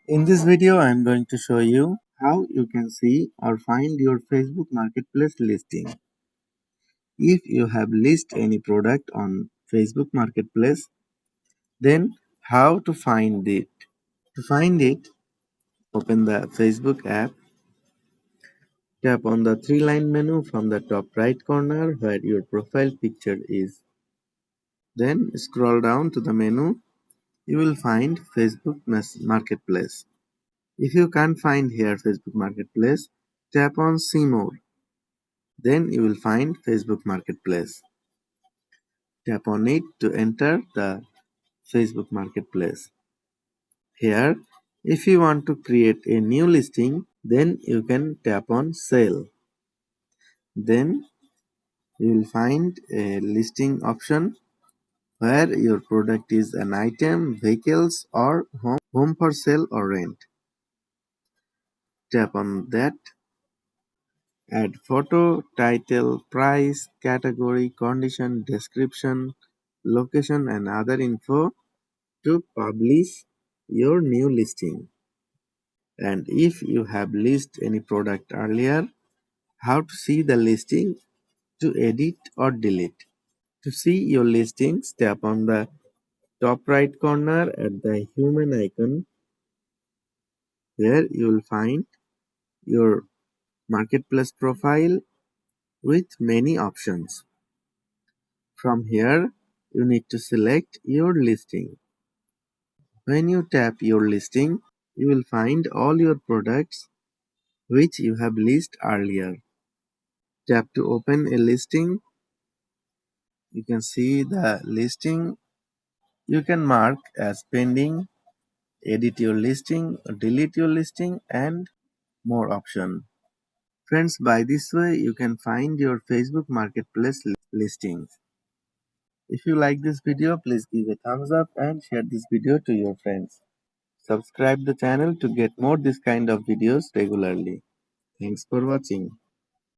In this video, I am going to show you how you can see or find your Facebook Marketplace listing. If you have list any product on Facebook Marketplace, then how to find it. To find it, open the Facebook app, tap on the three-line menu from the top right corner where your profile picture is. Then scroll down to the menu, you will find Facebook Marketplace. If you can't find here Facebook Marketplace, tap on See More. Then you will find Facebook Marketplace. Tap on it to enter the Facebook Marketplace. Here, if you want to create a new listing, then you can tap on Sale. Then you will find a listing option where your product is an item, vehicles, or home for sale or rent. Tap on that. Add photo, title, price, category, condition, description, location, and other info to publish your new listing. And if you have listed any product earlier, how to see the listing, to edit or delete. To see your listings, tap on the top right corner at the human icon. There you will find your marketplace profile with many options. From here, you need to select your listing. When you tap your listing, you will find all your products which you have listed earlier. Tap to open a listing. You can see the listing. You can mark as pending, edit your listing, delete your listing, and more option. Friends, by this way you can find your Facebook Marketplace listings. If you like this video, please give a thumbs up and share this video to your friends. Subscribe the channel to get more this kind of videos regularly. Thanks for watching.